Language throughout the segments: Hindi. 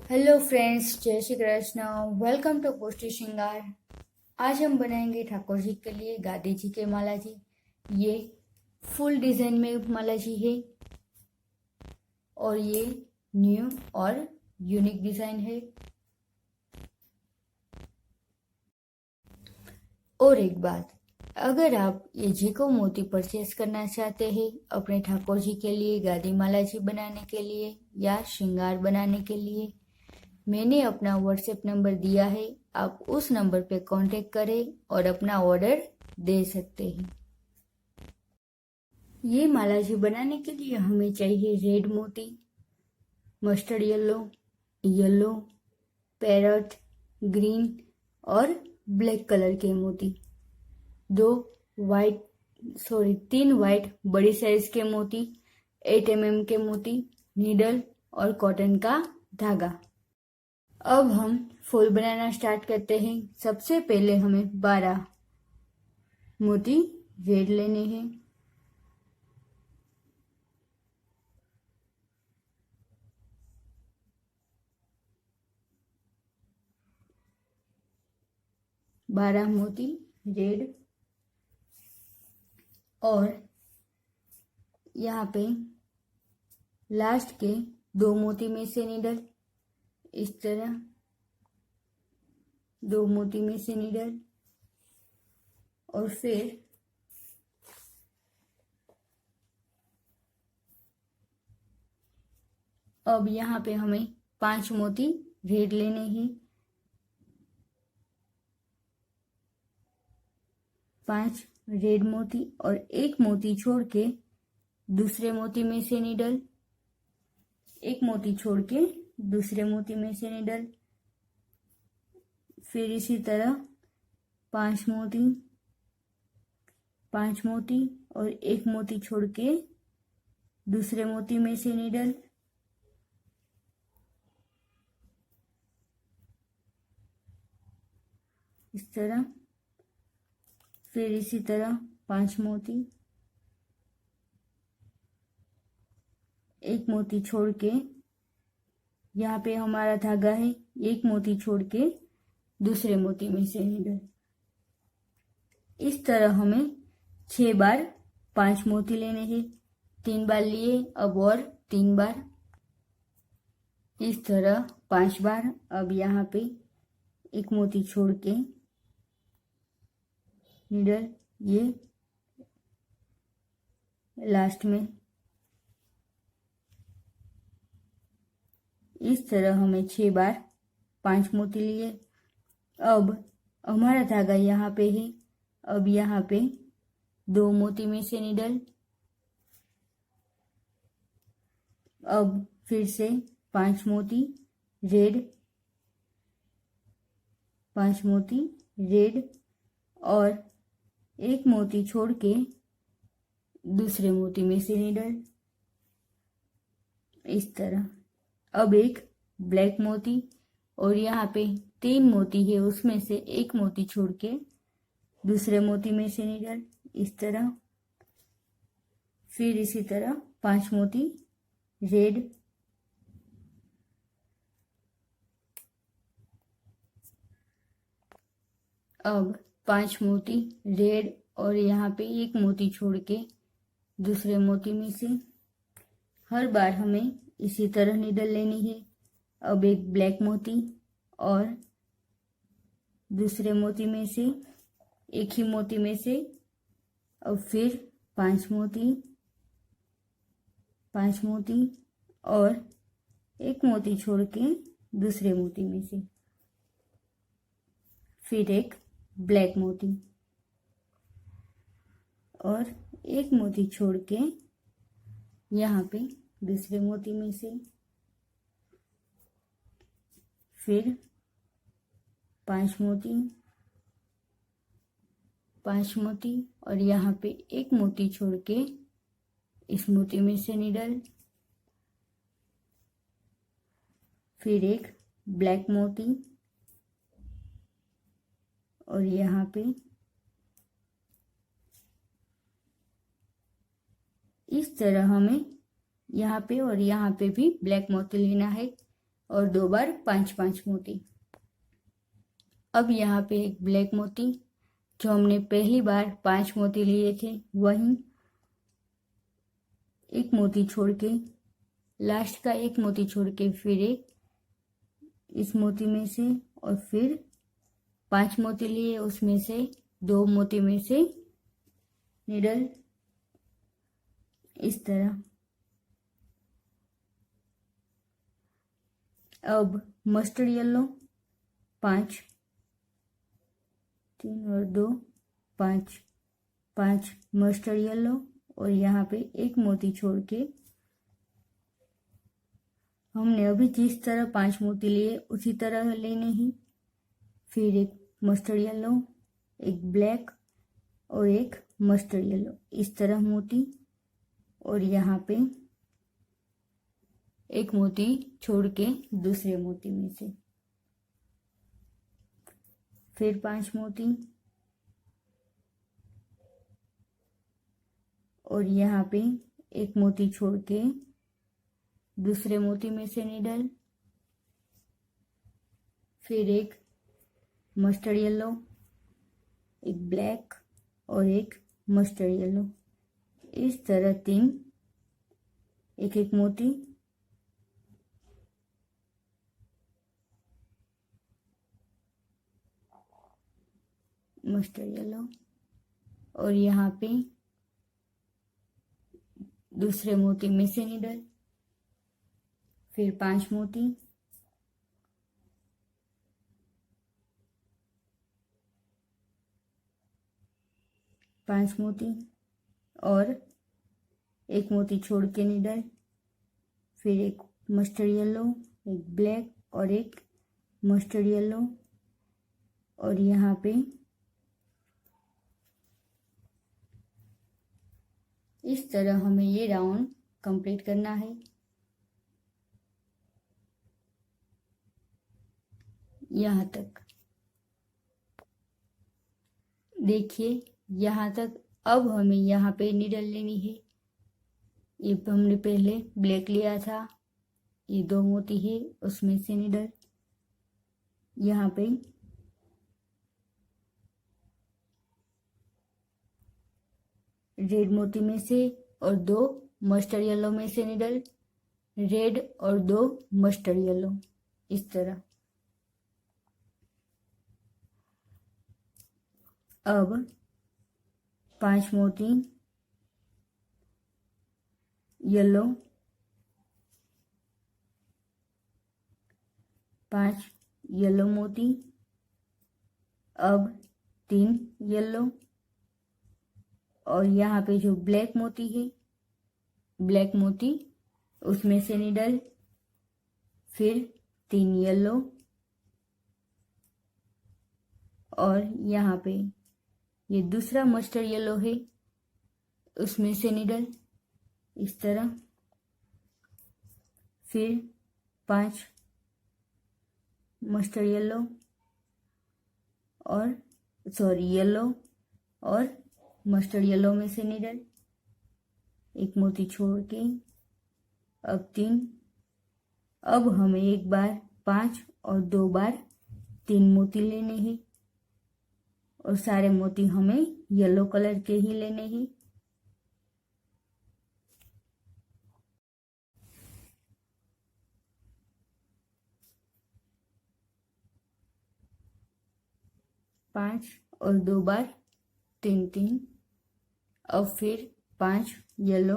हेलो फ्रेंड्स, जय श्री कृष्ण। वेलकम टू पुष्टि श्रृंगार। आज हम बनाएंगे ठाकुर जी के लिए गादी जी के माला जी। ये फुल डिजाइन में माला जी है और ये न्यू और यूनिक डिजाइन है। और एक बात, अगर आप ये जीको मोती परचेस करना चाहते हैं अपने ठाकुर जी के लिए गादी माला जी बनाने के लिए या श्रृंगार बनाने के लिए, मैंने अपना व्हाट्सएप नंबर दिया है। आप उस नंबर पे कांटेक्ट करें और अपना ऑर्डर दे सकते हैं। ये माला जी बनाने के लिए हमें चाहिए रेड मोती, mustard yellow, yellow, parrot, green और ब्लैक कलर के मोती। तीन वाइट बड़ी साइज के मोती, 8 mm के मोती, नीडल और कॉटन का धागा। अब हम फूल बनाना स्टार्ट करते हैं। सबसे पहले हमें 12 मोती रेड लेने हैं। बारह मोती रेड और यहाँ पे लास्ट के 2 मोती में से नीडल, इस तरह 2 मोती में से नीडल और फिर अब यहाँ पे हमें 5 मोती रेड लेने हैं। 5 रेड मोती और 1 मोती छोड़ के दूसरे मोती में से नीडल, 1 मोती छोड़ के दूसरे मोती में से नीडल, फिर इसी तरह 5 मोती, 5 मोती और 1 मोती छोड़ के दूसरे मोती में से नीडल, इस तरह, फिर इसी तरह 5 मोती, 1 मोती छोड़ के यहाँ पे हमारा धागा है, 1 मोती छोड़ के दूसरे मोती में से नीडल। इस तरह हमें 6 बार 5 मोती लेने हैं। 3 बार लिए, अब और 3 बार, इस तरह 5 बार। अब यहाँ पे 1 मोती छोड़ के नीडल, ये लास्ट में, इस तरह हमें 6 बार 5 मोती लिए। अब हमारा धागा यहाँ पे है, अब यहाँ पे 2 मोती में से नीडल, अब फिर से 5 मोती रेड, 5 मोती रेड और 1 मोती छोड़ के दूसरे मोती में से नीडल, इस तरह। अब एक ब्लैक मोती और यहाँ पे 3 मोती है, उसमें से 1 मोती छोड़ के दूसरे मोती में से नीडल, इस तरह। फिर इसी तरह 5 मोती रेड, अब 5 मोती रेड और यहाँ पे 1 मोती छोड़ के दूसरे मोती में से। हर बार हमें इसी तरह नीडल लेनी है। अब एक ब्लैक मोती और दूसरे मोती में से, एक ही मोती में से, अब फिर 5 मोती, 5 मोती और 1 मोती छोड़ के दूसरे मोती में से, फिर एक ब्लैक मोती और 1 मोती छोड़ के यहाँ पे दूसरे मोती में से, फिर 5 मोती, 5 मोती और यहाँ पे 1 मोती छोड़ के इस मोती में से नीडल, फिर एक ब्लैक मोती और यहाँ पे इस तरह हमें यहाँ पे और यहाँ पे भी ब्लैक मोती लेना है। और 2 बार 5-5 मोती। अब यहाँ पे एक ब्लैक मोती, जो हमने पहली बार 5 मोती लिए थे वहीं एक मोती छोड़ के, लास्ट का एक मोती छोड़ के फिर एक इस मोती में से, और फिर 5 मोती लिए उसमें से 2 मोती में से निडल इस तरह। अब मस्टर्ड येलो 5, 3 और 2 5 5 मस्टर्ड येलो, और यहाँ पे एक मोती छोड़ के हमने अभी जिस तरह 5 मोती लिए उसी तरह लेने ही। फिर एक मस्टर्ड येलो, एक ब्लैक और एक मस्टर्ड येलो, इस तरह मोती, और यहाँ पे एक मोती छोड़ के दूसरे मोती में से फिर 5 मोती, और यहाँ पे एक मोती छोड़ के दूसरे मोती में से निडल, फिर एक मस्टर्ड येलो, एक ब्लैक और एक मस्टर्ड येलो, इस तरह 3 एक एक मोती, मस्टर्ड येलो, और यहाँ पे दूसरे मोती में से निडल, फिर 5 मोती, और एक मोती छोड़ के निडल, फिर एक मस्टर्ड येलो, एक ब्लैक और एक मस्टर्ड येलो, और यहाँ पे इस तरह हमें ये राउंड कंप्लीट करना है। यहाँ तक देखिए, यहाँ तक। अब हमें यहाँ पे निडल लेनी है। ये हमने पहले ब्लैक लिया था, ये 2 मोती है उसमें से निडल, यहाँ पे रेड मोती में से और 2 मस्टर्ड येलो में से निडल, रेड और 2 मस्टर्ड येलो, इस तरह। अब 5 मोती येलो, 5 येलो मोती, अब 3 येलो, और यहाँ पे जो ब्लैक मोती है, ब्लैक मोती उसमें से निडल, फिर 3 येलो, और यहाँ पे ये दूसरा मस्टर्ड येलो है उसमें से निडल इस तरह, फिर 5 मस्टर्ड येलो और येलो और मस्टर्ड येलो में से निडल, एक मोती छोड़ के, अब 3। अब हमें एक बार 5 और 2 बार 3 मोती लेने हैं, और सारे मोती हमें येलो कलर के ही लेने हैं। पांच और 2 बार 3-3, अब फिर 5 येलो,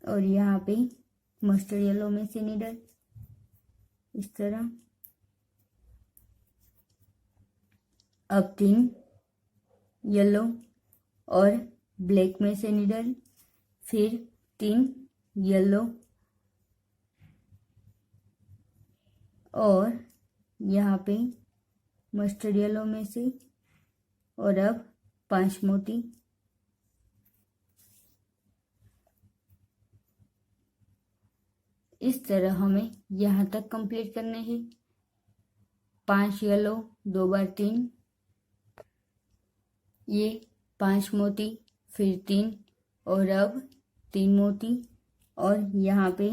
और यहाँ पे मस्टर्ड येलो में से निडल इस तरह, अब 3 येलो और ब्लैक में से निडल, फिर 3 येलो, और यहाँ पे मस्टर्ड येलो में से, और अब 5 मोती, इस तरह हमें यहाँ तक कंप्लीट करने हैं। 5 येलो, 2 बार 3, ये 5 मोती, फिर 3, और अब 3 मोती और यहाँ पे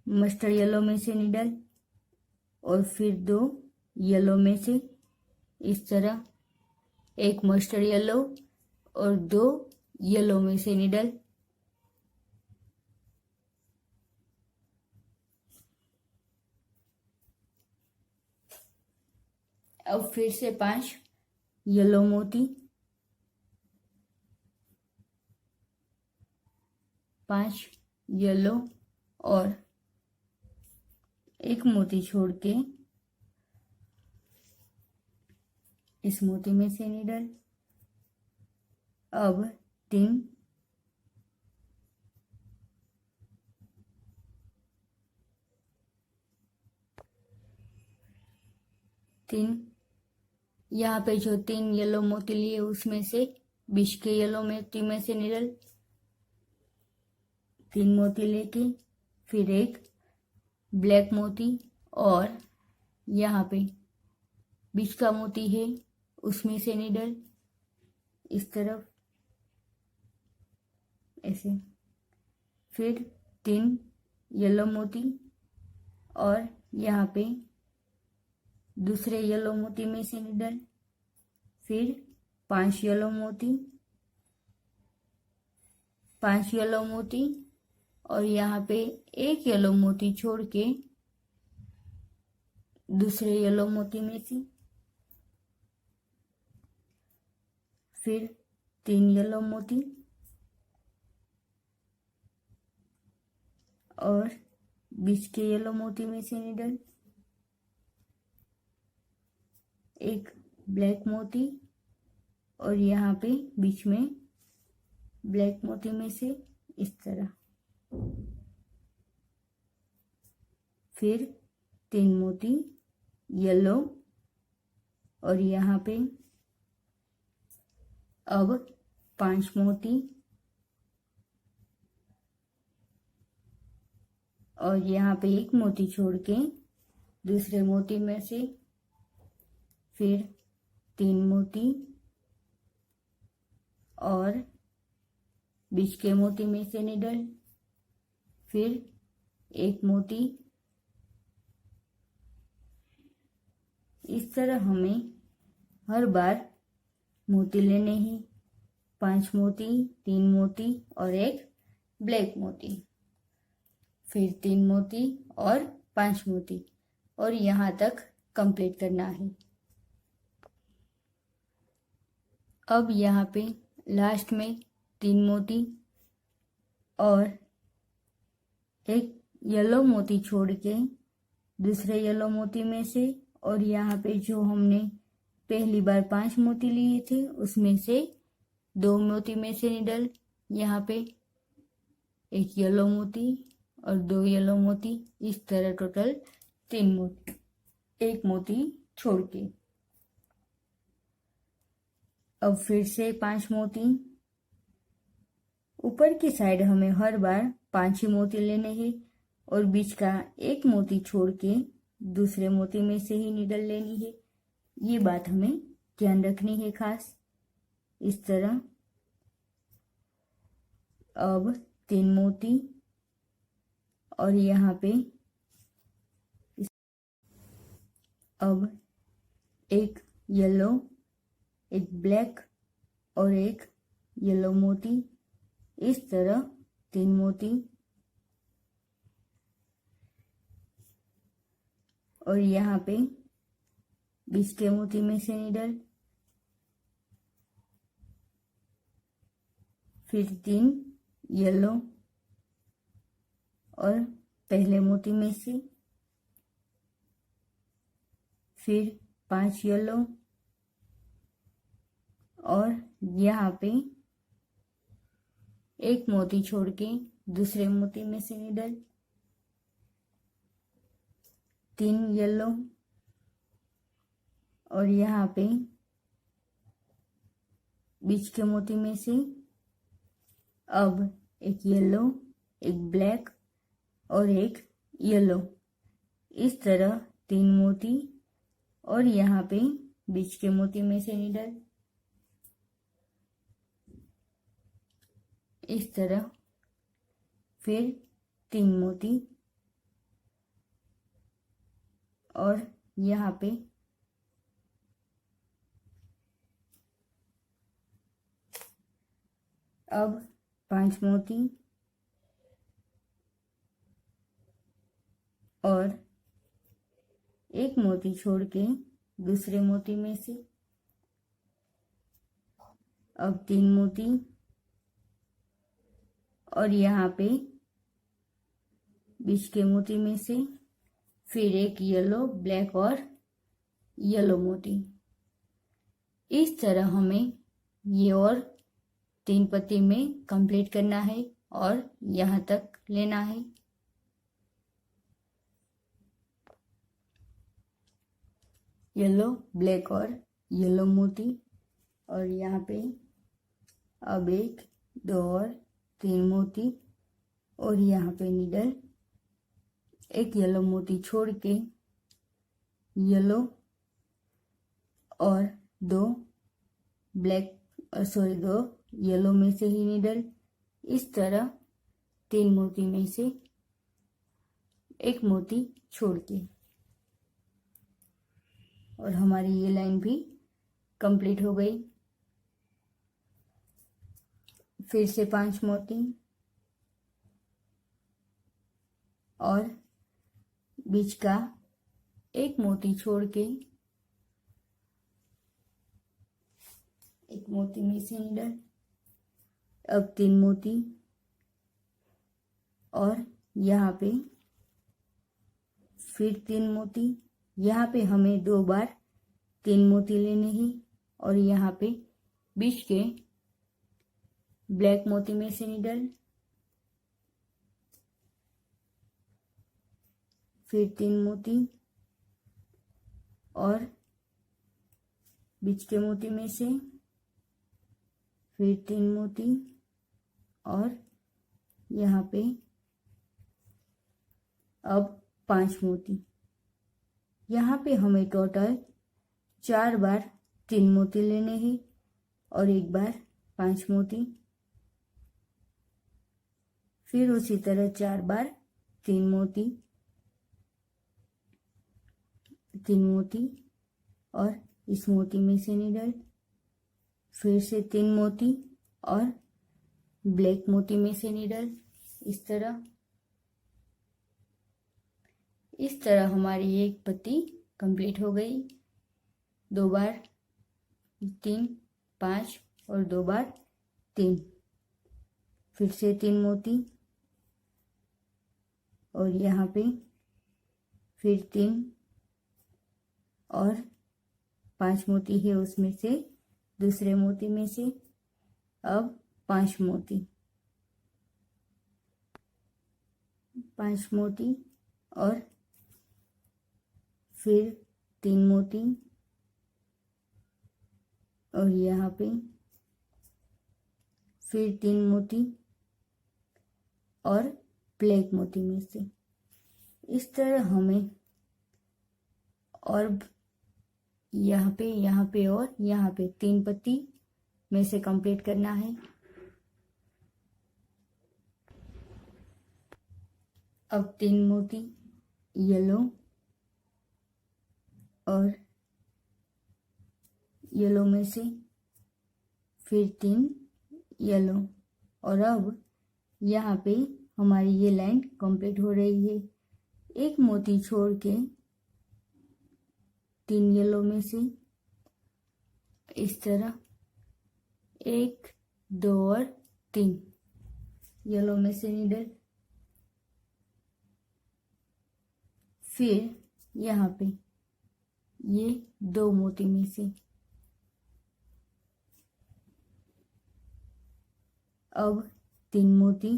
मस्टर्ड येलो में से निडल और फिर 2 येलो में से, इस तरह एक मस्टर्ड येलो और 2 येलो में से निडल। अब फिर से 5 येलो मोती, 5 येलो और एक मोती छोड़ के इस मोती में से निडल। अब 3 यहाँ पे जो 3 येलो मोती लिए उसमें से बीच के येलो मोती में से निडल, 3 मोती लेके फिर एक ब्लैक मोती और यहाँ पे बीच का मोती है उसमें से निडल, इस तरफ ऐसे। फिर 3 येलो मोती और यहाँ पे दूसरे येलो मोती में से निडल, फिर 5 येलो मोती, 5 येलो मोती और यहाँ पे एक येलो मोती छोड़ के दूसरे येलो मोती में से, फिर 3 येलो मोती और बीच के येलो मोती में से निडल, एक ब्लैक मोती और यहाँ पे बीच में ब्लैक मोती में से, इस तरह। फिर 3 मोती येलो और यहाँ पे अब 5 मोती और यहाँ पे एक मोती छोड़ के दूसरे मोती में से, फिर 3 मोती और बीच के मोती में से निडल, फिर एक मोती। इस तरह हमें हर बार मोती लेने हैं, 5 मोती, 3 मोती और एक ब्लैक मोती, फिर 3 मोती और 5 मोती और यहाँ तक कंप्लीट करना है। अब यहाँ पे लास्ट में 3 मोती और एक येलो मोती छोड़ के दूसरे येलो मोती में से, और यहाँ पे जो हमने पहली बार 5 मोती लिए थे उसमें से 2 मोती में से निडल, यहाँ पे एक येलो मोती और 2 येलो मोती, इस तरह टोटल 3 मोती, एक मोती छोड़ के। अब फिर से 5 मोती, ऊपर की साइड हमें हर बार 5 ही मोती लेने हैं और बीच का एक मोती छोड़ के दूसरे मोती में से ही निडल लेनी है। ये बात हमें ध्यान रखनी है खास। इस तरह अब 3 मोती और यहाँ पे अब एक येलो, एक ब्लैक और एक येलो मोती, इस तरह 3 मोती और यहाँ पे बीच के मोती में से निडल, फिर 3 येलो और पहले मोती में से, फिर 5 येलो और यहाँ पे एक मोती छोड़ के दूसरे मोती में से निडल, 3 येलो और यहाँ पे बीच के मोती में से अब एक येलो, एक ब्लैक और एक येलो, इस तरह 3 मोती और यहाँ पे बीच के मोती में से निडल, इस तरह फिर 3 मोती और यहाँ पे अब 5 मोती और एक मोती छोड़ के दूसरे मोती में से अब 3 मोती और यहाँ पे बीच के मोती में से फिर एक येलो, ब्लैक और येलो मोती। इस तरह हमें ये और 3 पत्ती में कंप्लीट करना है और यहाँ तक लेना है। येलो, ब्लैक और येलो मोती और यहाँ पे अब 1, 2 और 3 मोती और यहाँ पे नीडल, एक येलो मोती छोड़ के येलो और 2 ब्लैक, 2 येलो में से ही नीडल, इस तरह 3 मोती में से एक मोती छोड़ के, और हमारी ये लाइन भी कंप्लीट हो गई। फिर से 5 मोती और बीच का एक मोती छोड़ के एक मोती में से नीडल, अब 3 मोती और यहाँ पे फिर 3 मोती। यहाँ पे हमें 2 बार 3 मोती लेने हैं और यहाँ पे बीच के ब्लैक मोती में से नीडल, फिर 3 मोती और बीच के मोती में से फिर 3 मोती और यहाँ पे अब 5 मोती। यहाँ पे हमें टोटल 4 बार 3 मोती लेने हैं और 1 बार 5 मोती, फिर उसी तरह 4 बार 3 मोती, 3 मोती और इस मोती में से नीडल, फिर से 3 मोती और ब्लैक मोती में से नीडल, इस तरह हमारी एक पत्ती कंप्लीट हो गई। 2 बार 3, 5 और 2 बार 3, फिर से 3 मोती और यहाँ पे फिर 3 और 5 मोती है, उसमें से दूसरे मोती में से अब 5 मोती, 5 मोती और फिर 3 मोती और यहाँ पे फिर 3 मोती और ब्लैक मोती में से। इस तरह हमें और यहाँ पे और यहाँ पे 3 पत्ती में से कंप्लीट करना है। अब 3 मोती येलो और येलो में से फिर 3 येलो और अब यहाँ पे हमारी ये लाइन कंप्लीट हो रही है। एक मोती छोड़ के 3 येलो में से इस तरह 1, 2 और 3 येलो में से नीडल, फिर यहाँ पे ये 2 मोती में से अब 3 मोती।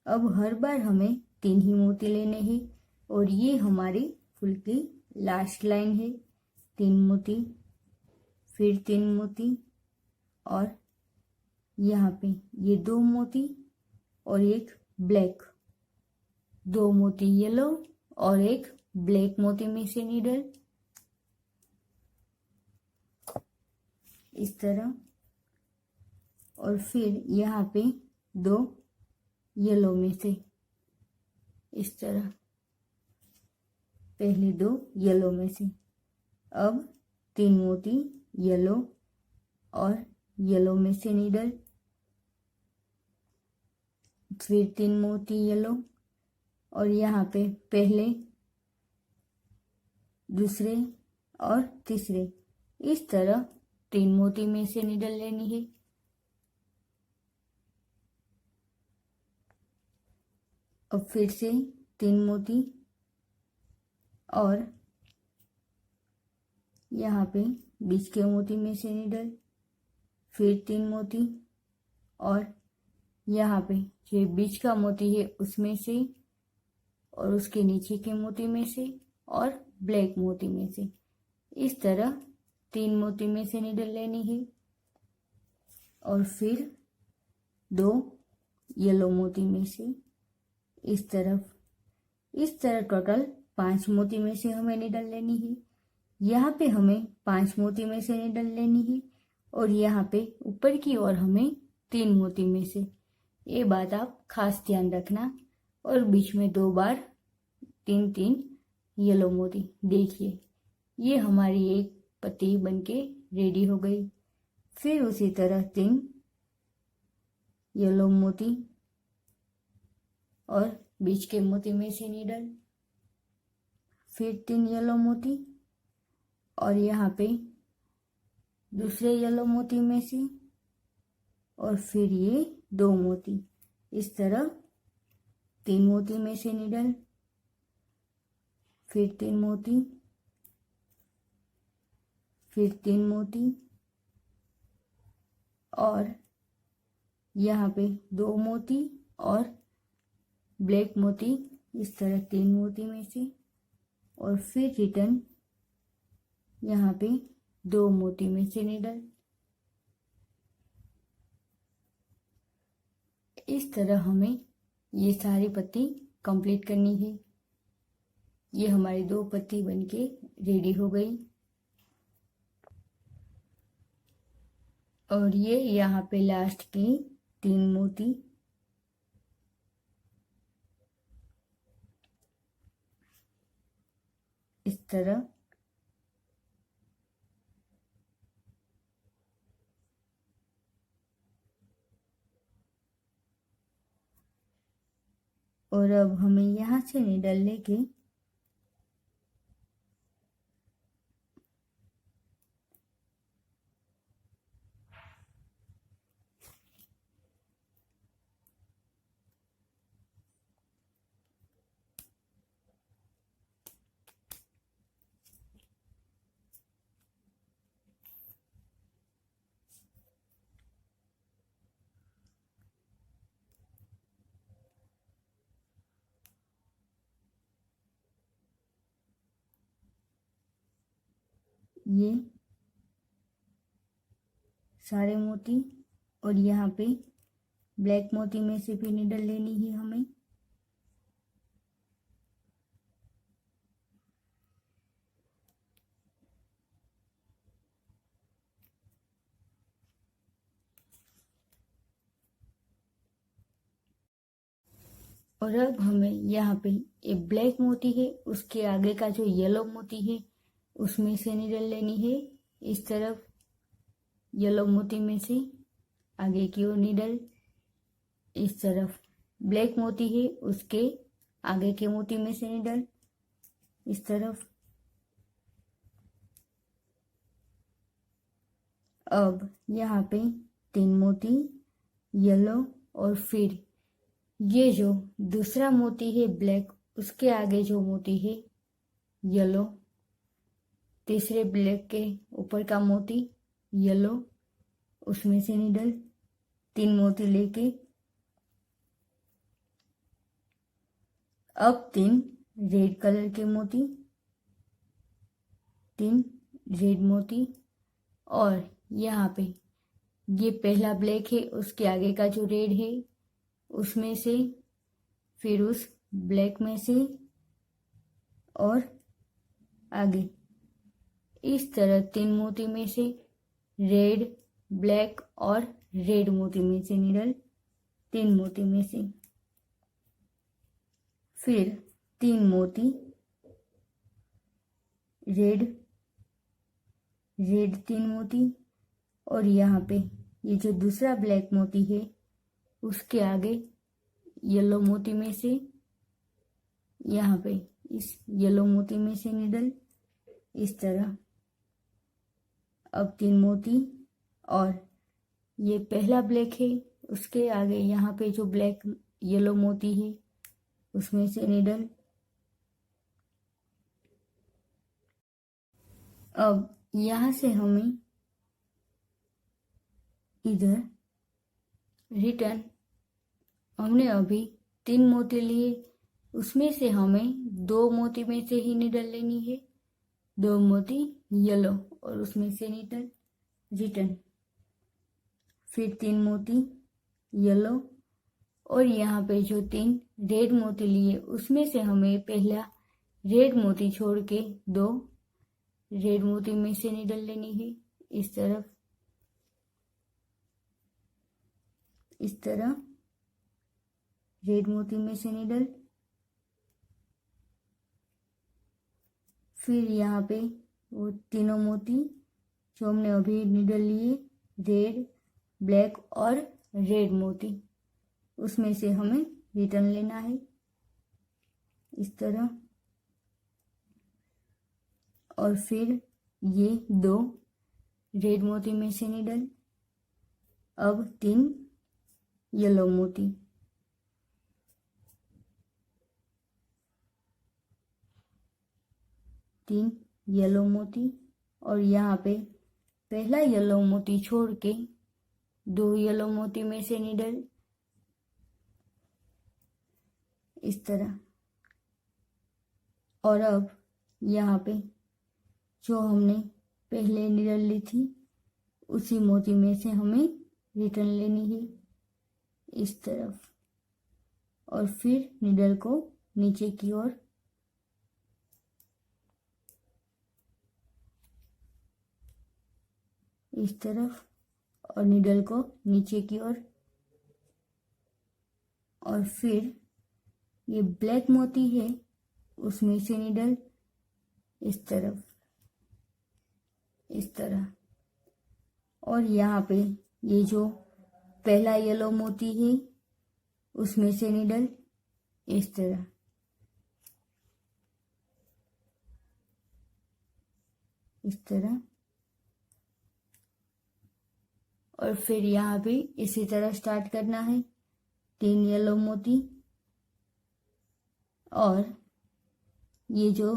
अब हर बार हमें 3 ही मोती लेने हैं और ये हमारी फुल की लास्ट लाइन है। 3 मोती, फिर 3 मोती और यहाँ पे ये 2 मोती और एक ब्लैक, 2 मोती येलो और एक ब्लैक मोती में से नीडल, इस तरह। और फिर यहाँ पे 2 येलो में से, इस तरह पहले 2 येलो में से। अब 3 मोती येलो और येलो में से नीडल, फिर 3 मोती येलो और यहाँ पे पहले, दूसरे और तीसरे, इस तरह 3 मोती में से नीडल लेनी है। अब फिर से 3 मोती और यहाँ पे बीच के मोती में से नीडल, फिर 3 मोती और यहाँ पे जो बीच का मोती है उसमें से और उसके नीचे के मोती में से और ब्लैक मोती में से, इस तरह 3 मोती में से नीडल लेनी है। और फिर 2 येलो मोती में से इस तरह टोटल 5 मोती में से हमें नीडल लेनी है। यहाँ पे हमें 5 मोती में से नीडल लेनी है और यहाँ पे ऊपर की ओर हमें 3 मोती में से। ये बात आप खास ध्यान रखना। और बीच में 2 बार 3 येलो मोती। देखिए ये हमारी एक पत्ती बनके रेडी हो गई। फिर उसी तरह 3 येलो मोती और बीच के मोती में से नीडल, फिर 3 येलो मोती और यहाँ पे दूसरे येलो मोती में से और फिर ये 2 मोती, इस तरह 3 मोती में से नीडल, फिर 3 मोती, फिर 3 मोती और यहाँ पे 2 मोती और ब्लैक मोती, इस तरह 3 मोती में से और फिर रिटर्न यहाँ पे 2 मोती में से नीडल। इस तरह हमें ये सारी पत्ती कंप्लीट करनी है। ये हमारी 2 पत्ती बनके रेडी हो गई और ये यहाँ पे लास्ट की 3 मोती, इस तरह और अब हमें यहाँ से नीडल लेके ये सारे मोती और यहाँ पे ब्लैक मोती में से भी नीडल लेनी है हमें। और अब हमें यहाँ पे ये ब्लैक मोती है, उसके आगे का जो येलो मोती है उसमें से नीडल लेनी है। इस तरफ येलो मोती में से आगे की ओर नीडल, इस तरफ ब्लैक मोती है उसके आगे के मोती में से नीडल, इस तरफ। अब यहाँ पे 3 मोती येलो और फिर ये जो दूसरा मोती है ब्लैक, उसके आगे जो मोती है येलो, तीसरे ब्लैक के ऊपर का मोती येलो, उसमें से नीडल 3 मोती लेके अब 3 रेड कलर के मोती, 3 रेड मोती और यहाँ पे ये पहला ब्लैक है उसके आगे का जो रेड है उसमें से, फिर उस ब्लैक में से और आगे, इस तरह 3 मोती में से रेड, ब्लैक और रेड मोती में से नीडल 3 मोती में से, फिर 3 मोती रेड 3 मोती, और यहाँ पे ये जो दूसरा ब्लैक मोती है उसके आगे येलो मोती में से, यहाँ पे इस येलो मोती में से निडल इस तरह। अब 3 मोती, और ये पहला ब्लैक है उसके आगे यहाँ पे जो ब्लैक येलो मोती है उसमें से निडल। अब यहाँ से हमें इधर रिटर्न, हमने अभी 3 मोती लिए, उसमें से हमें 2 मोती में से ही निडल लेनी है, 2 मोती येलो और उसमें से निडल रिटर्न, फिर 3 मोती येलो, और यहाँ पे जो 3 रेड मोती लिए उसमें से हमें पहला रेड मोती छोड़ के 2 रेड मोती में से निडल लेनी है इस तरफ, इस तरह रेड मोती में से निडल। फिर यहाँ पे वो तीनों मोती जो हमने अभी निडल लिए, रेड, ब्लैक और रेड मोती, उसमें से हमें रिटर्न लेना है इस तरह, और फिर ये 2 रेड मोती में से निडल। अब 3 येलो मोती, 3 येलो मोती, और यहाँ पे पहला येलो मोती छोड़ के 2 येलो मोती में से निडल इस तरह। और अब यहाँ पे जो हमने पहले निडल ली थी उसी मोती में से हमें रिटर्न लेनी है इस तरफ, और फिर निडल को नीचे की ओर इस तरफ, और निडल को नीचे की ओर, और फिर ये ब्लैक मोती है उसमें से निडल इस तरफ, इस तरह, और यहाँ पे ये जो पहला येलो मोती है उसमें से निडल इस तरह, इस तरह, और फिर यहाँ भी इसी तरह स्टार्ट करना है। 3 येलो मोती, और ये जो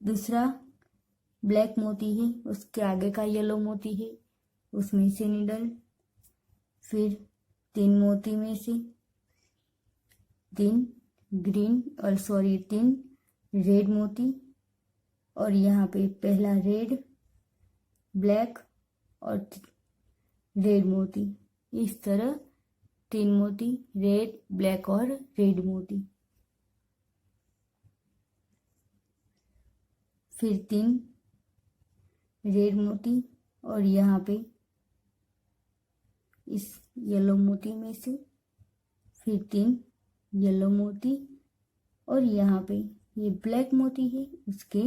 दूसरा ब्लैक मोती है उसके आगे का येलो मोती है उसमें से निडल, फिर 3 मोती में से 3 ग्रीन और 3 रेड मोती, और यहाँ पे पहला रेड, ब्लैक और रेड मोती, इस तरह 3 मोती रेड, ब्लैक और रेड मोती, फिर 3 रेड मोती, और यहाँ पे इस येलो मोती में से फिर 3 येलो मोती, और यहाँ पे ये ब्लैक मोती है उसके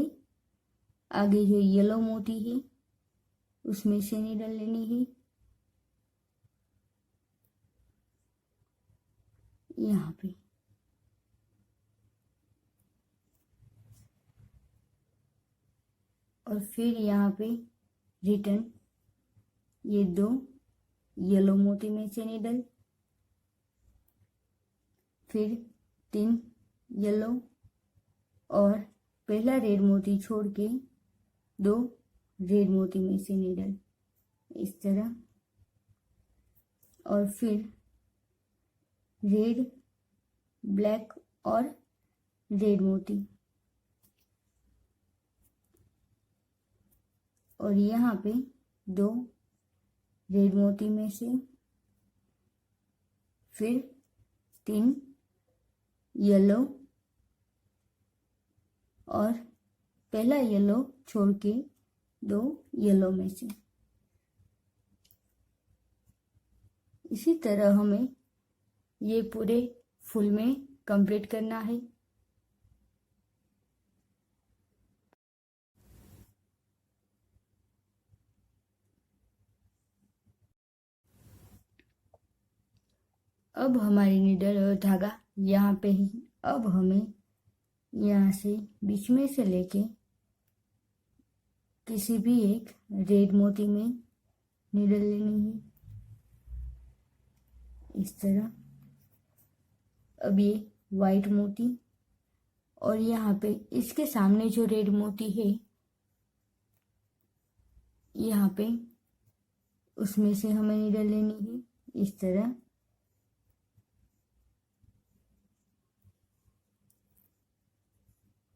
आगे जो येलो मोती है उसमें से निडल लेनी है यहाँ पे, और फिर यहाँ पे रिटर्न ये 2 येलो मोती में से निडल, फिर 3 येलो, और पहला रेड मोती छोड़ के 2 रेड मोती में से निडल इस तरह, और फिर रेड, ब्लैक और रेड मोती, और यहाँ पे 2 रेड मोती में से फिर 3 येलो, और पहला येलो छोड़ के 2 येलो में से, इसी तरह हमें ये पूरे फुल में कंप्लीट करना है। अब हमारी नीडल और धागा यहाँ पे ही, अब हमें यहाँ से बीच में से लेके किसी भी एक रेड मोती में नीडल लेनी है, इस तरह। अब ये वाइट मोती और यहाँ पे इसके सामने जो रेड मोती है, यहाँ पे उसमें से हमें नीडल लेनी है, इस तरह।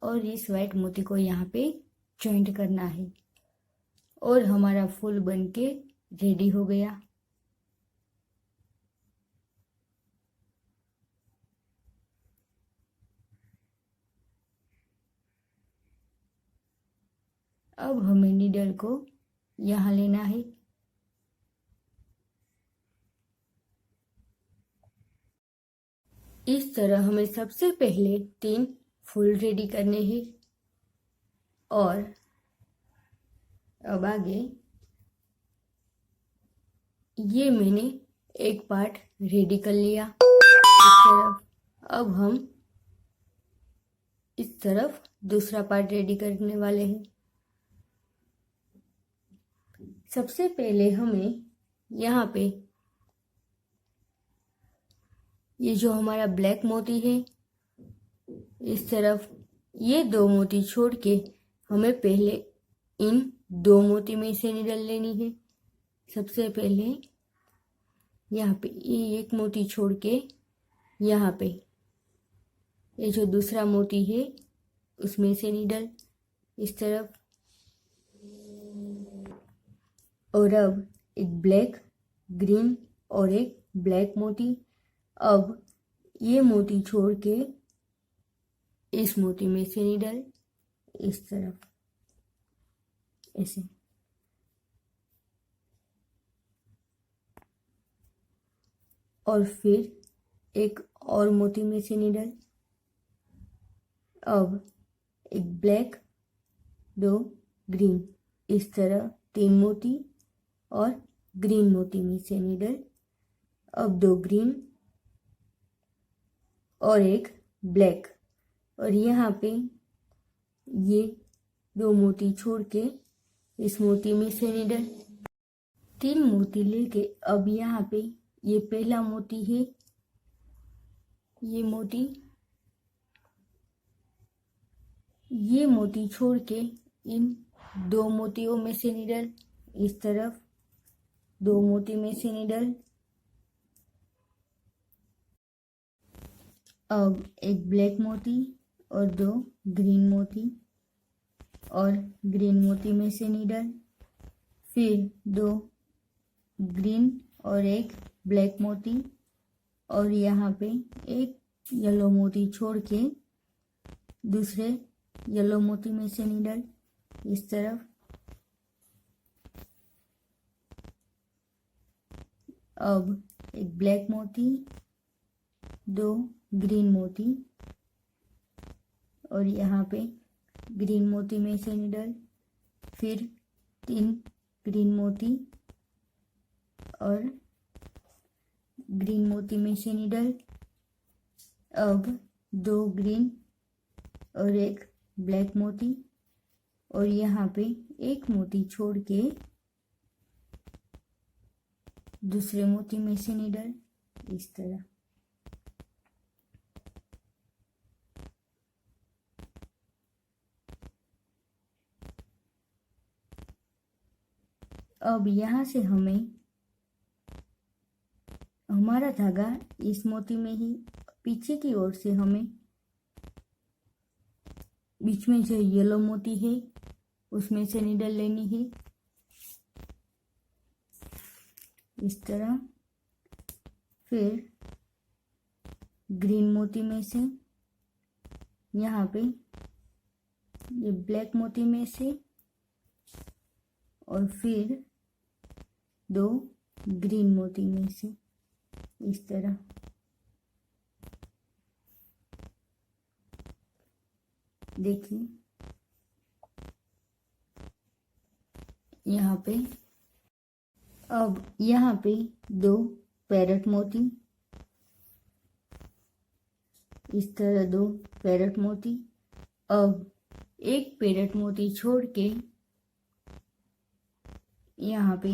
और इस वाइट मोती को यहाँ पे जॉइंट करना है और हमारा फूल बनके रेडी हो गया। अब हमें नीडल को यहाँ लेना है। इस तरह हमें सबसे पहले 3 फूल रेडी करने हैं और अब आगे ये मैंने एक पार्ट रेडी कर लिया इस तरफ। अब हम इस तरफ दूसरा पार्ट रेडी करने वाले हैं। सबसे पहले हमें यहाँ पे ये जो हमारा ब्लैक मोती है, इस तरफ ये 2 मोती छोड़ के हमें पहले इन 2 मोती में से नीडल लेनी है। सबसे पहले यहाँ पे ये एक मोती छोड़ के यहाँ पे ये जो दूसरा मोती है उसमें से नीडल इस तरफ। और अब एक ब्लैक, ग्रीन और एक ब्लैक मोती। अब ये मोती छोड़ के इस मोती में से नीडल इस तरफ, ऐसे। और फिर एक और मोती में से नीडल। अब एक ब्लैक, 2 ग्रीन, इस तरह 3 मोती और ग्रीन मोती में से नीडल। अब 2 ग्रीन और एक ब्लैक और यहाँ पे ये 2 मोती छोड़ के इस मोती में से नीडल। 3 मोती लेके अब यहाँ पे ये पहला मोती है, ये मोती छोड़ के इन 2 मोतियों में से नीडल इस तरफ, 2 मोती में से नीडल। अब एक ब्लैक मोती और 2 ग्रीन मोती और ग्रीन मोती में से नीडल। फिर 2 ग्रीन और एक ब्लैक मोती और यहाँ पे एक येलो मोती छोड़ के दूसरे येलो मोती में से नीडल इस तरफ। अब एक ब्लैक मोती, 2 ग्रीन मोती और यहाँ पे ग्रीन मोती में से नीडल। फिर 3 ग्रीन मोती और ग्रीन मोती में से नीडल। अब 2 ग्रीन और एक ब्लैक मोती और यहाँ पे एक मोती छोड़ के दूसरे मोती में से नीडल इस तरह। अब यहाँ से हमें हमारा धागा इस मोती में ही पीछे की ओर से हमें बीच में जो येलो मोती है उसमें से नीडल लेनी है इस तरह। फिर ग्रीन मोती में से यहाँ पे ये ब्लैक मोती में से और फिर 2 ग्रीन मोती में से इस तरह। देखिए यहाँ पे, अब यहाँ पे 2 पैरट मोती, इस तरह 2 पैरट मोती। अब एक पैरट मोती छोड़ के यहाँ पे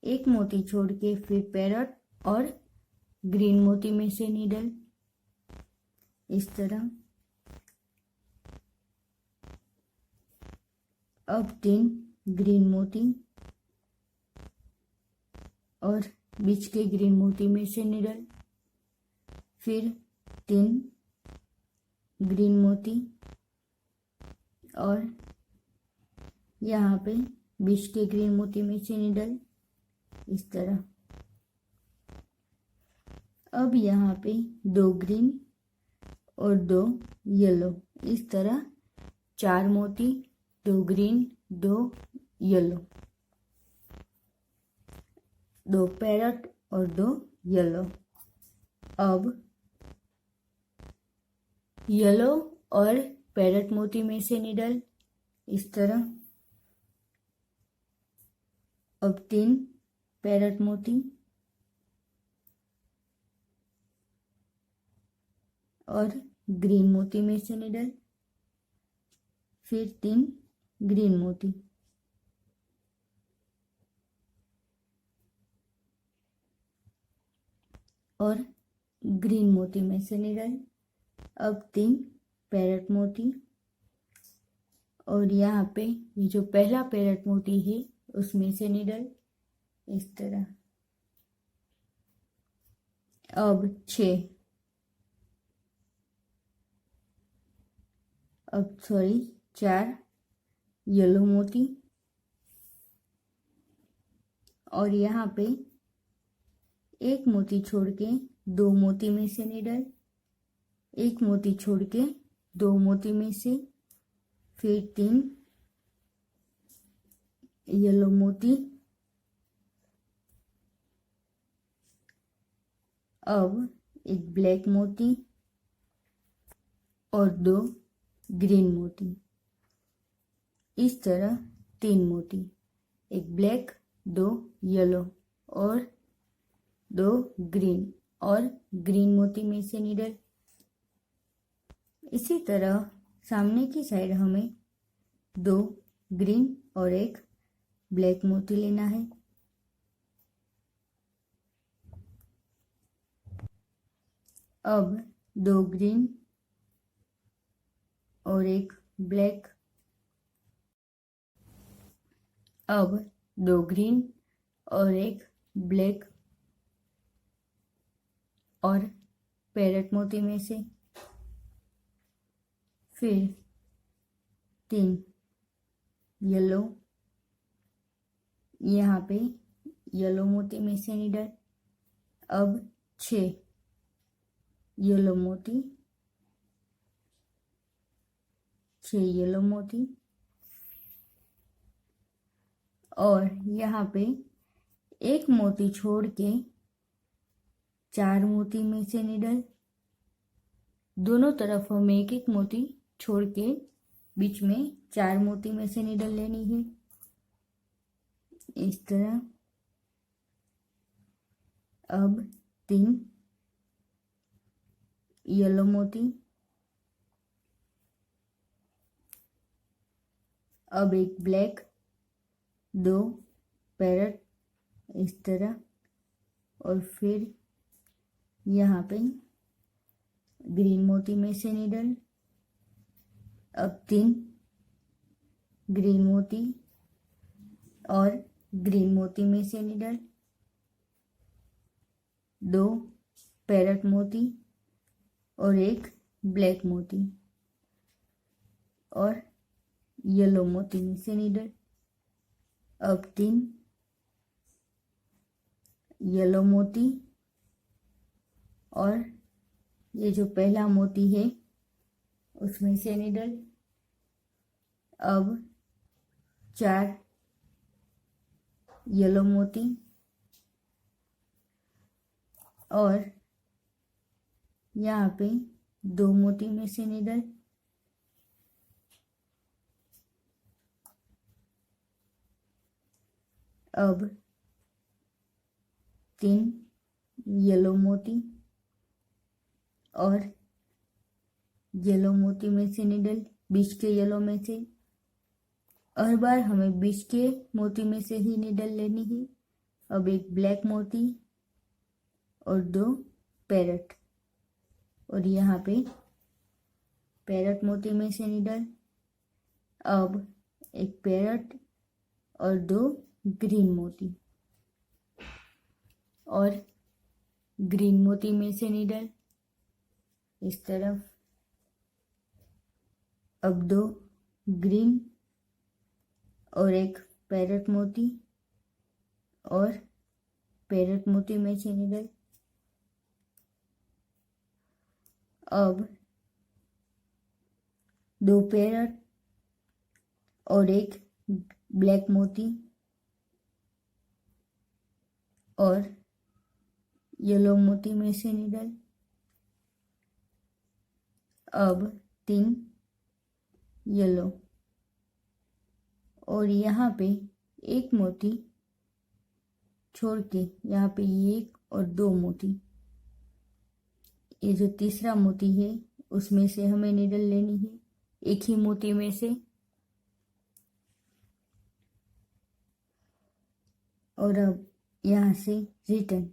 एक मोती छोड़ के फिर पैरट और ग्रीन मोती में से नीडल, इस तरह। अब 3 ग्रीन मोती और बीच के ग्रीन मोती में से नीडल, फिर 3 ग्रीन मोती और यहाँ पे बीच के ग्रीन मोती में से नीडल, इस तरह। अब यहाँ पे 2 ग्रीन और 2 येलो, इस तरह 4 मोती, 2 ग्रीन 2 येलो, 2 पैरट और 2 येलो। अब येलो और पैरट मोती में से नीडल, इस तरह। अब 3 पैरट मोती और ग्रीन मोती में से नीडल, फिर 3 ग्रीन मोती और ग्रीन मोती में से नीडल। अब 3 पैरट मोती और यहाँ पे ये जो पहला पैरट मोती है उसमें से नीडल, इस तरह। अब 4 येलो मोती और यहाँ पे एक मोती छोड़ के 2 मोती में से नीडल, एक मोती छोड़ के 2 मोती में से, फिर 3 येलो मोती। अब एक ब्लैक मोती और 2 ग्रीन मोती, इस तरह 3 मोती, एक ब्लैक 2 येलो और 2 ग्रीन और ग्रीन मोती में से नीडल। इसी तरह सामने की साइड हमें 2 ग्रीन और एक ब्लैक मोती लेना है। अब 2 ग्रीन और एक ब्लैक, अब 2 ग्रीन और एक ब्लैक और पैरट मोती में से, फिर 3 येलो, यहाँ पे येलो मोती में से नीडल। अब 6 येलो मोती, 6 येलो मोती और यहाँ पे एक मोती छोड़ के 4 मोती में से नीडल। दोनों तरफ हमें एक एक मोती छोड़ के बीच में 4 मोती में से नीडल लेनी है, इस तरह। अब 3 येलो मोती, अब एक ब्लैक, 2 पैरट, इस तरह। और फिर यहाँ पे ग्रीन मोती में से नीडल। अब 3 ग्रीन मोती और ग्रीन मोती में से नीडल, 2 पैरट मोती और एक ब्लैक मोती और येलो मोती में से नीडल। अब 3 येलो मोती और ये जो पहला मोती है उसमें से नीडल। अब 4 येलो मोती और यहाँ पे 2 मोती में से नीडल। अब 3 येलो मोती और येलो मोती में से निडल, बीच के येलो में से। हर बार हमें बीच के मोती में से ही निडल लेनी है। अब एक ब्लैक मोती और 2 पैरट, और यहाँ पे पैरट मोती में से निडल। अब एक पैरट और 2 ग्रीन मोती, और ग्रीन मोती में से निडल इस तरफ। अब 2 ग्रीन और एक पैरट मोती, और पैरट मोती में से निडल। अब 2 पैरट और एक ब्लैक मोती और येलो मोती में से निडल। अब 3 येलो, और यहाँ पे एक मोती छोड़ के यहाँ पे 1 और 2 मोती, ये जो तीसरा मोती है उसमें से हमें निडल लेनी है, एक ही मोती में से। और अब यहाँ से रिटर्न,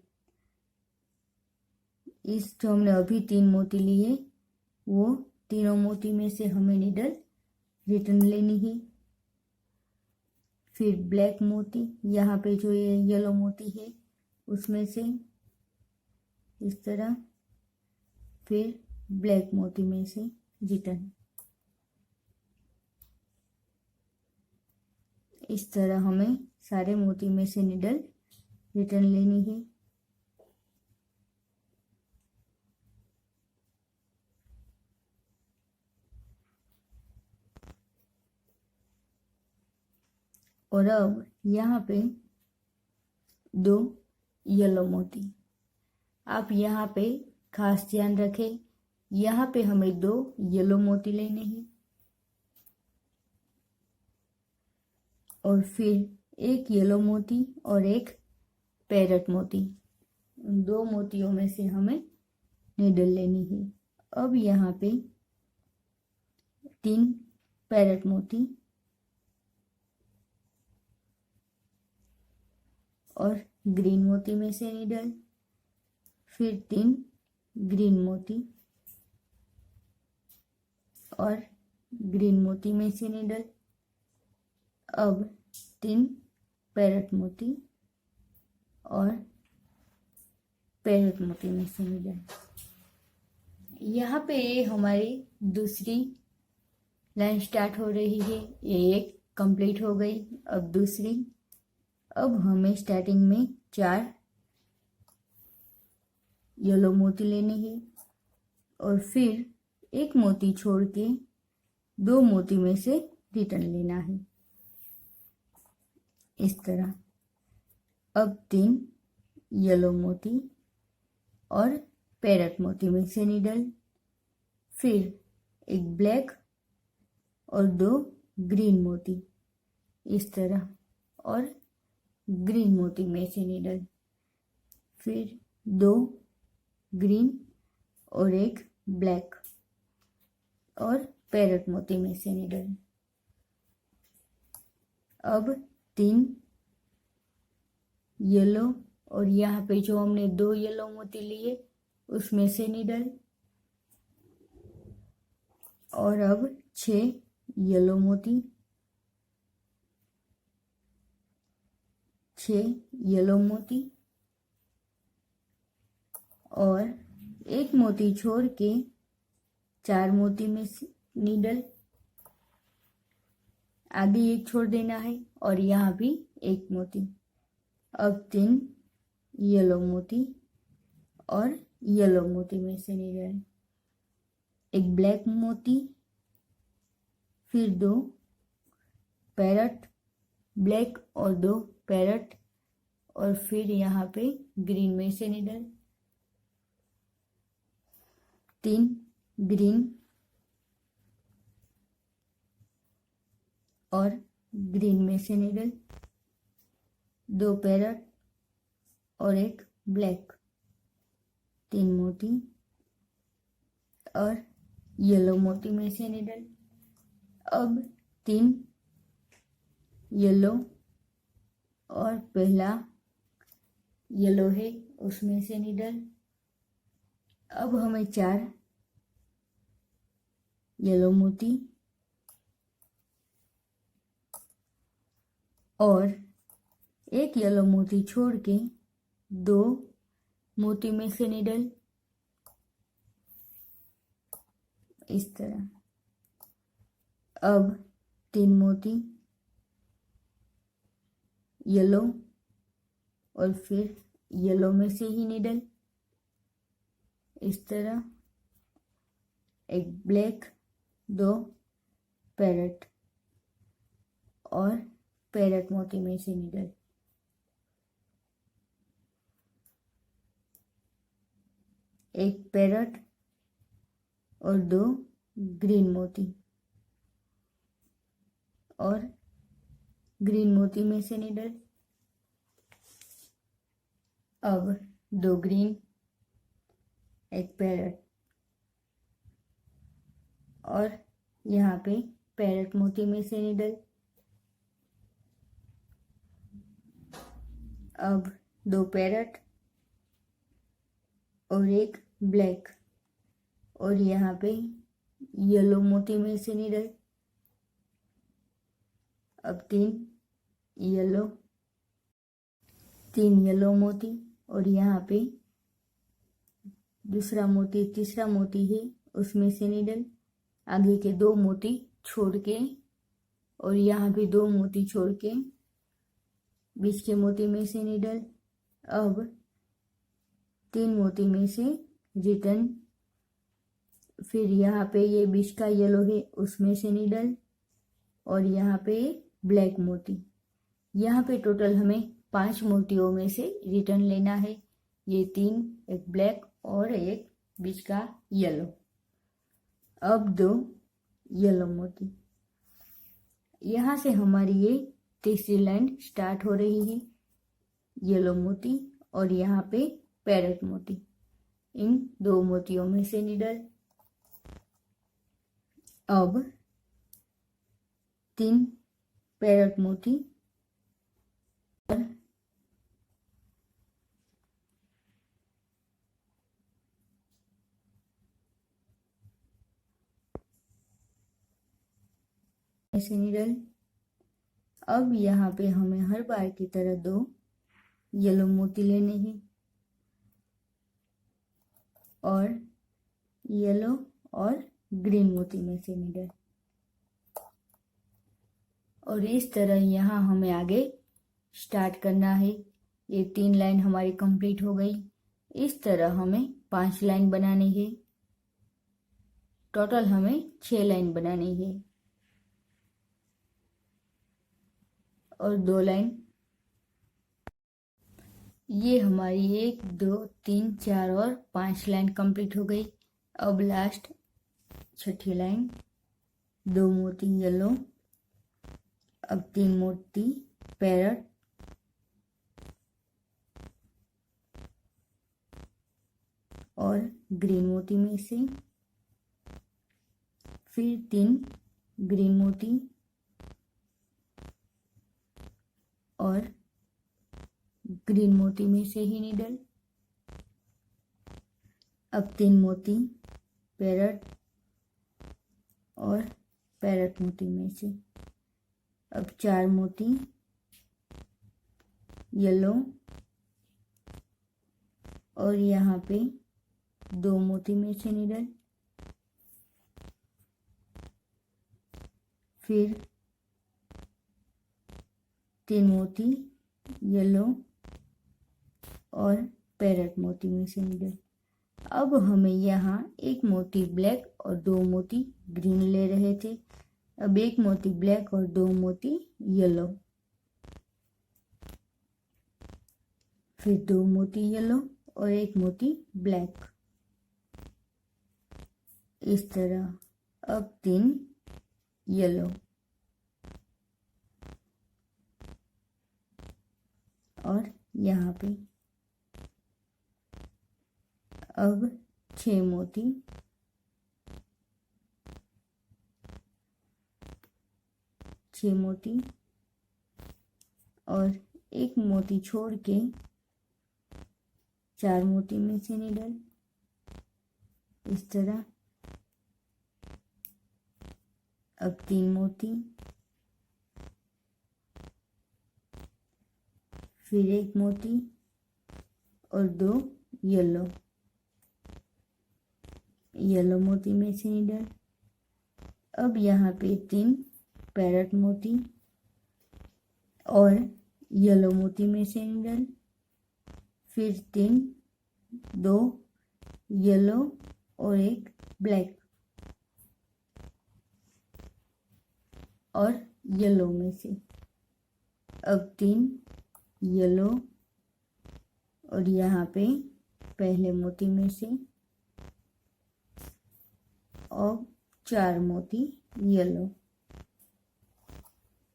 इस जो हमने अभी 3 मोती लिए वो तीनों मोती में से हमें निडल रिटर्न लेनी है। फिर ब्लैक मोती, यहाँ पे जो ये येलो मोती है उसमें से इस तरह, फिर ब्लैक मोती में से रिटर्न। इस तरह हमें सारे मोती में से निडल रिटर्न लेनी है। और अब यहाँ पे 2 येलो मोती, आप यहाँ पे खास ध्यान रखें, यहाँ पे हमें 2 येलो मोती लेने हैं, और फिर एक येलो मोती और एक पैरट मोती, उन 2 मोतियों में से हमें निडल लेनी है। अब यहाँ पे 3 पैरट मोती और ग्रीन मोती में से निडल, फिर 3 ग्रीन मोती और ग्रीन मोती में से निडल। अब 3 पैरट मोती और पैरट मोती में से निडल। यहाँ पे हमारी दूसरी लाइन स्टार्ट हो रही है, ये एक कंप्लीट हो गई। अब दूसरी, अब हमें स्टार्टिंग में 4 येलो मोती लेने हैं, और फिर एक मोती छोड़ के 2 मोती में से रिटर्न लेना है इस तरह। अब 3 येलो मोती और पैरट मोती में से निडल, फिर एक ब्लैक और 2 ग्रीन मोती इस तरह, और ग्रीन मोती में से निडल, फिर 2 ग्रीन और एक ब्लैक और पैरट मोती में से निडल। अब 3 येलो, और यहाँ पे जो हमने 2 येलो मोती लिए उसमें से निडल, और अब 6 येलो मोती, 6 येलो मोती, और एक मोती छोड़ के 4 मोती में से निडल, आगे एक छोड़ देना है, और यहाँ भी एक मोती। अब 3 येलो मोती और येलो मोती में से निडल, एक ब्लैक मोती, फिर 2 पैरट ब्लैक और 2 पैरट, और फिर यहाँ पे ग्रीन में से निडल, 3 ग्रीन और ग्रीन में से निडल, 2 पैरट और एक ब्लैक, 3 मोती और येलो मोती में से निडल। अब 3 येलो और पहला येलो है उसमें से निडल। अब हमें 4 येलो मोती और एक येलो मोती छोड़ के 2 मोती में से निडल, इस तरह। अब 3 मोती येलो और फिर येलो में से ही निडल, इस तरह। एक ब्लैक, 2 पैरट और पैरट मोती में से निडल। एक पैरट और 2 ग्रीन मोती और ग्रीन मोती में से निडल। अब 2 ग्रीन, एक पैरट और यहाँ पे पैरट मोती में से निडल। अब 2 पैरट और एक ब्लैक और यहाँ पे येलो मोती में से निडल। अब 3 येलो मोती और यहाँ पे दूसरा मोती, तीसरा मोती है उसमें से निडल। आगे के 2 मोती छोड़ के और यहाँ भी 2 मोती छोड़ के बीच के मोती में से निडल। अब 3 मोती में से रिटर्न, फिर यहाँ पे ये बीच का येलो है उसमें से निडल और यहाँ पे ब्लैक मोती। यहाँ पे टोटल हमें 5 मोतियों में से रिटर्न लेना है। ये 3, एक ब्लैक और एक बीच का येलो। अब 2 येलो मोती। यहाँ से हमारी ये तीसरी लाइन स्टार्ट हो रही है। येलो मोती और यहाँ पे पैरट मोती, इन 2 मोतियों में से निडल। अब 3 पैरट मोती और ऐसे निडल। अब यहाँ पे हमें हर बार की तरह 2 येलो मोती लेने हैं और येलो और ग्रीन मोती में से निडल। और इस तरह यहाँ हमें आगे स्टार्ट करना है। ये 3 लाइन हमारी कंप्लीट हो गई। इस तरह हमें 5 लाइन बनानी है। टोटल हमें 6 लाइन बनानी है और 2 लाइन। ये हमारी 1, 2, 3, 4 और 5 लाइन कंप्लीट हो गई। अब लास्ट 6ठी लाइन, 2 मोती येलो, अब 3 मोती पैरट और ग्रीन मोती में से, फिर 3 ग्रीन मोती और ग्रीन मोती में से ही निडल। अब 3 मोती पैरट और पैरट मोती में से। अब 4 मोती येलो और यहाँ पे 2 मोती में से निडल। फिर 3 मोती येलो और पैरट मोती में से निडल। अब हमें यहाँ 1 मोती ब्लैक और 2 मोती ग्रीन ले रहे थे। अब 1 मोती ब्लैक और 2 मोती येलो, फिर 2 मोती येलो और 1 मोती ब्लैक, इस तरह। अब 3 येलो और यहाँ पे अब 6 मोती, और एक मोती छोड़ के 4 मोती में से निडल, इस तरह। अब 3 मोती, फिर 1 मोती और 2 येलो मोती में से निडल। अब यहाँ पे 3 पैरट मोती और येलो मोती में से निडल, फिर 2 येलो और 1 ब्लैक और येलो में से। अब 3 येलो और यहाँ पे पहले मोती में से, और 4 मोती येलो,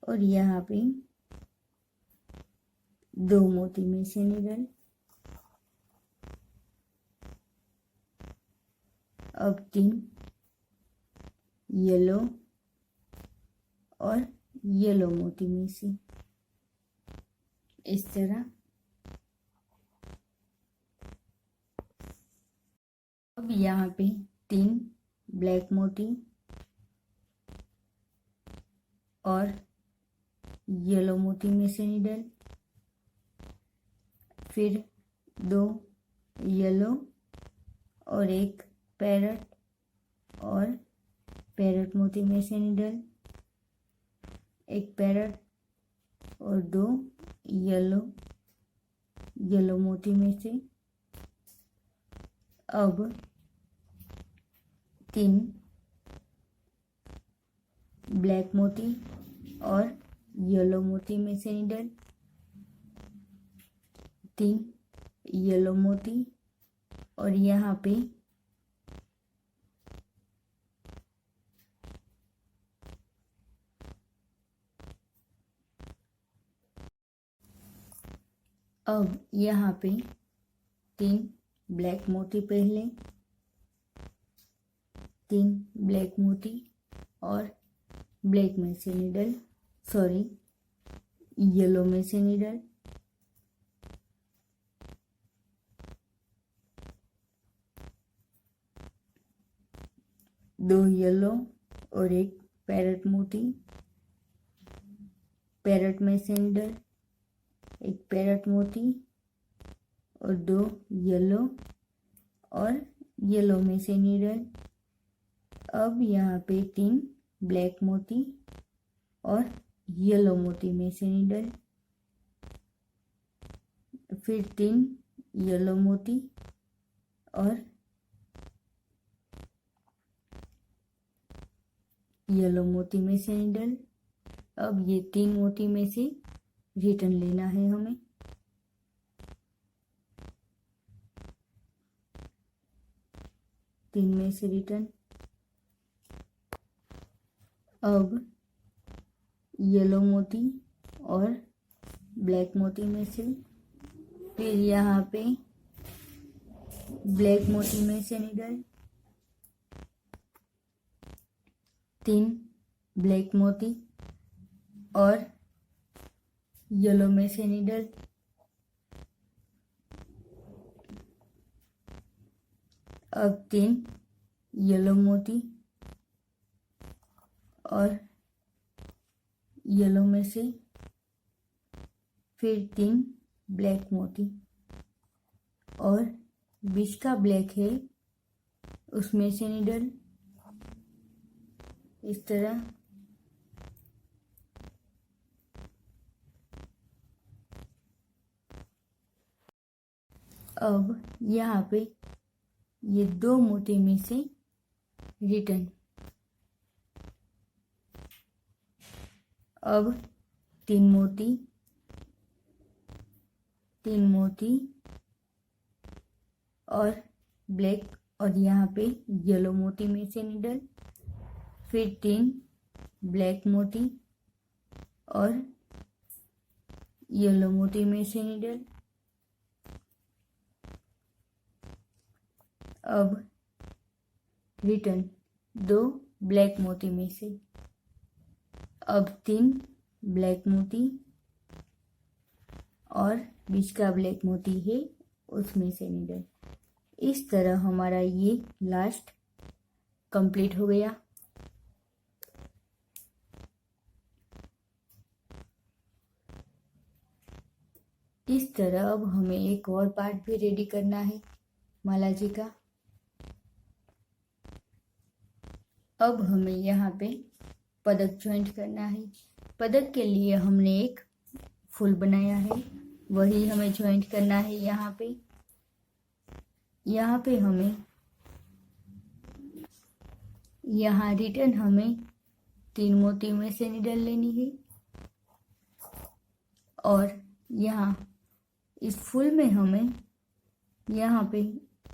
और यहाँ पे 2 मोती में से निडल। अब 3 येलो और येलो मोती में से, इस तरह। अब यहाँ पे 3 ब्लैक मोती और येलो मोती में से निडल, फिर 2 येलो और 1 पैरट और पैरट मोती में से निडल, 1 पैरट और 2 येलो मोती में से। अब 3 ब्लैक मोती और येलो मोती में से निडल, 3 येलो मोती, और यहाँ पे अब यहाँ पे 3 ब्लैक मोती पहले, 3 ब्लैक मोती और ब्लैक में से निडल, येलो में से निडल, 2 येलो और 1 पैरट मोती, पैरट में से निडल, 1 पैरट मोती और 2 येलो और येलो में से निडल। अब यहाँ पे 3 ब्लैक मोती और येलो मोती में से निडल, फिर 3 येलो मोती और येलो मोती में से निडल। अब ये 3 मोती में से रिटर्न लेना है हमें। तीन में से रिटर्न। अब येलो मोती और ब्लैक मोती में से, फिर यहाँ पे ब्लैक मोती में से निडल, 3 ब्लैक मोती और येलो में से निडल, अब 3 येलो मोती और येलो में से, फिर 3 ब्लैक मोती और बीच का ब्लैक है उसमें से निडल, इस तरह। अब यहाँ पे ये 2 मोती में से रिटर्न। अब 3 मोती और ब्लैक और यहाँ पे येलो मोती में से निडल, फिर 3 ब्लैक मोती और येलो मोती में से नीडल। अब रिटर्न 2 ब्लैक मोती में से। अब 3 ब्लैक मोती और बीच का ब्लैक मोती है उसमें से नीडल। इस तरह हमारा ये लास्ट कंप्लीट हो गया। इस तरह अब हमें एक और पार्ट भी रेडी करना है माला जी का। अब हमें यहाँ पे पदक ज्वाइंट करना है। पदक के लिए हमने एक फूल बनाया है, वही हमें ज्वाइंट करना है। यहाँ पे हमें यहाँ रिटर्न हमें 3 मोती में से नीडल लेनी है और यहाँ इस फूल में हमें यहाँ पे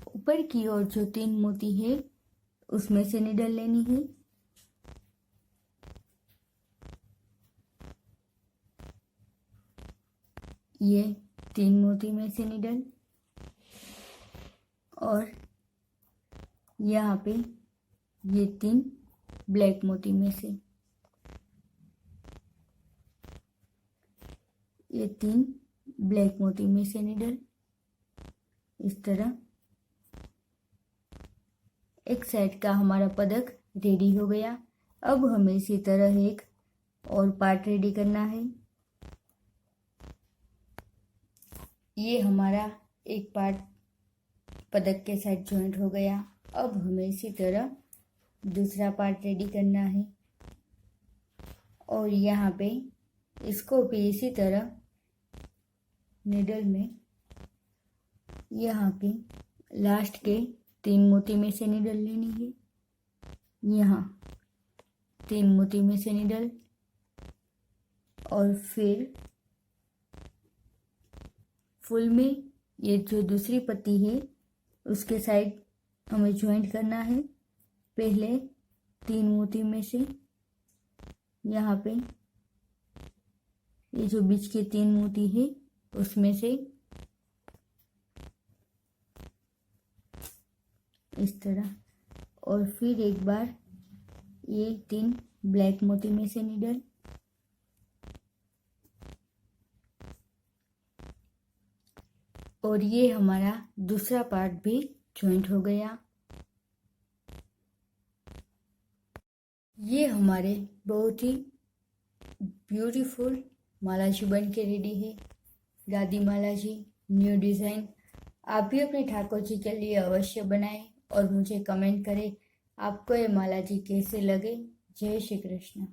ऊपर की ओर जो 3 मोती है उसमें से नीडल लेनी है। ये 3 मोती में से नीडल और यहाँ पे ये 3 ब्लैक मोती में से, ये 3 ब्लैक मोती में से नीडल। इस तरह एक साइड का हमारा पदक रेडी हो गया। अब हमें इसी तरह एक और पार्ट रेडी करना है। ये हमारा एक पार्ट पदक के साथ ज्वाइंट हो गया। अब हमें इसी तरह दूसरा पार्ट रेडी करना है और यहाँ पे इसको भी इसी तरह निडल में यहाँ पे लास्ट के 3 मोती में से निडल लेनी है। यहाँ 3 मोती में से निडल और फिर फुल में ये जो दूसरी पत्ती है उसके साइड हमें ज्वाइंट करना है। पहले 3 मोती में से यहाँ पे ये जो बीच के 3 मोती है उसमें से इस तरह, और फिर एक बार ये 3 ब्लैक मोती में से नीडल और ये हमारा दूसरा पार्ट भी ज्वाइंट हो गया। ये हमारे बहुत ही ब्यूटीफुल माला जी बन के रेडी है। दादी माला जी न्यू डिज़ाइन। आप भी अपने ठाकुर जी के लिए अवश्य बनाएं और मुझे कमेंट करें आपको ये माला जी कैसे लगे। जय श्री कृष्ण।